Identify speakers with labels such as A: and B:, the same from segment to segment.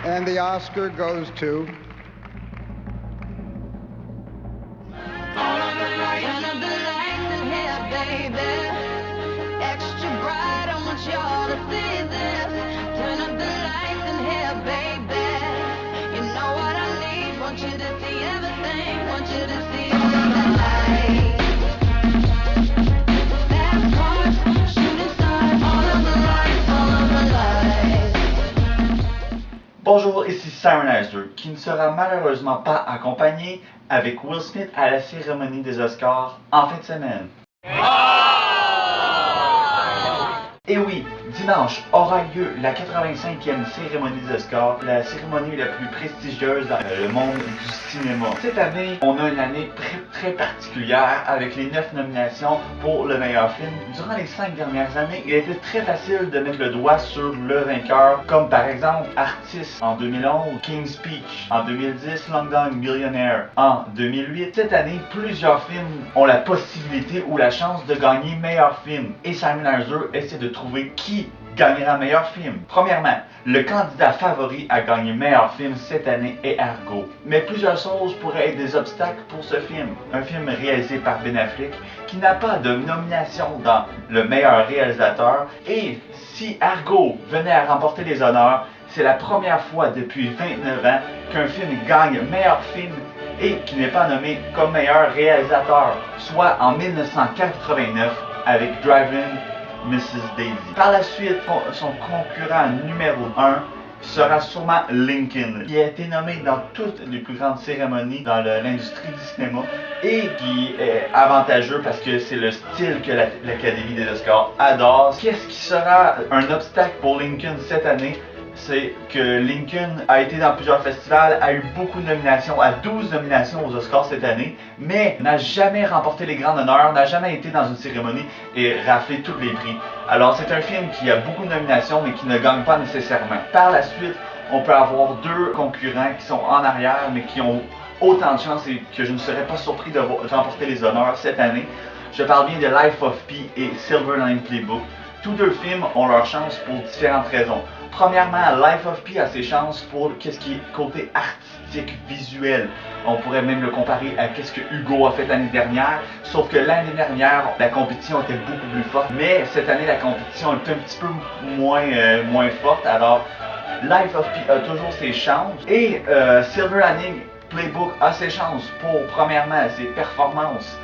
A: And the Oscar goes to...
B: Bonjour, ici Simon Heiser, qui ne sera malheureusement pas accompagné avec Will Smith à la cérémonie des Oscars en fin de semaine. Et oui, dimanche aura lieu la 85e cérémonie des Oscars, la cérémonie la plus prestigieuse dans le monde du cinéma. Cette année, on a une année très particulière avec les 9 nominations pour le meilleur film. Durant les 5 dernières années, il était très facile de mettre le doigt sur le vainqueur, comme par exemple Artist en 2011, King's Speech en 2010, Slumdog Millionaire en 2008. Cette année, plusieurs films ont la possibilité ou la chance de gagner meilleur film. Et Simon Heiser essaie de trouver qui gagnera meilleur film. Premièrement, le candidat favori à gagner meilleur film cette année est Argo. Mais plusieurs choses pourraient être des obstacles pour ce film. Un film réalisé par Ben Affleck qui n'a pas de nomination dans le meilleur réalisateur. Et si Argo venait à remporter les honneurs, c'est la première fois depuis 29 ans qu'un film gagne meilleur film et qui n'est pas nommé comme meilleur réalisateur, soit en 1989 avec Drive-In Mrs. Daisy. Par la suite, son concurrent numéro 1 sera sûrement Lincoln, qui a été nommé dans toutes les plus grandes cérémonies dans l'industrie du cinéma et qui est avantageux parce que c'est le style que l'Académie des Oscars adore. Qu'est-ce qui sera un obstacle pour Lincoln cette année? C'est que Lincoln a été dans plusieurs festivals, a eu beaucoup de nominations, a 12 nominations aux Oscars cette année, mais n'a jamais remporté les grands honneurs, n'a jamais été dans une cérémonie et raflé tous les prix. Alors c'est un film qui a beaucoup de nominations mais qui ne gagne pas nécessairement. Par la suite, on peut avoir deux concurrents qui sont en arrière mais qui ont autant de chance et que je ne serais pas surpris de remporter les honneurs cette année. Je parle bien de Life of Pi et Silver Linings Playbook. Tous deux films ont leur chance pour différentes raisons. Premièrement, Life of Pi a ses chances pour qu'est-ce qui est côté artistique, visuel. On pourrait même le comparer à qu'est-ce que Hugo a fait l'année dernière, sauf que l'année dernière, la compétition était beaucoup plus forte, mais cette année, la compétition est un petit peu moins forte, alors Life of Pi a toujours ses chances, et Silver Linings Playbook a ses chances pour, premièrement, ses performances.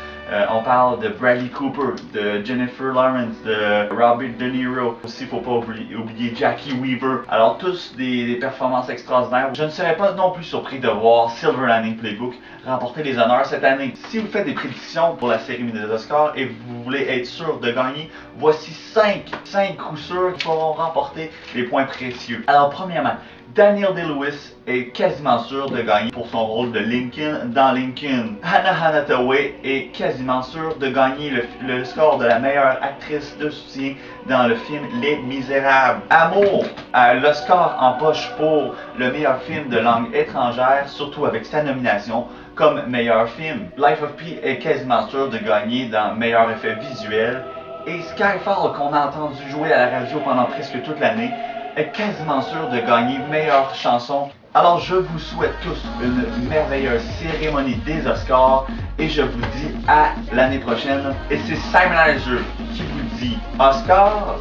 B: On parle de Bradley Cooper, de Jennifer Lawrence, de Robert De Niro. Aussi, il ne faut pas oublier Jackie Weaver. Alors, tous des performances extraordinaires. Je ne serais pas non plus surpris de voir Silver Linings Playbook remporter les honneurs cette année. Si vous faites des prédictions pour la série des Oscars et vous voulez être sûr de gagner, voici 5 coups sûrs qui pourront remporter les points précieux. Alors, premièrement, Daniel Day-Lewis est quasiment sûr de gagner pour son rôle de Lincoln dans Lincoln. Anna Hathaway est quasiment sûr de gagner le score de la meilleure actrice de soutien dans le film Les Misérables. Amour a le score en poche pour le meilleur film de langue étrangère, surtout avec sa nomination comme meilleur film. Life of Pi est quasiment sûr de gagner dans meilleur effet visuel. Et Skyfall, qu'on a entendu jouer à la radio pendant presque toute l'année, est quasiment sûr de gagner meilleure chanson. Alors je vous souhaite tous une merveilleuse cérémonie des Oscars et je vous dis à l'année prochaine. Et c'est Simon Heiser qui vous dit Oscar,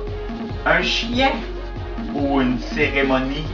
B: un chien ou une cérémonie?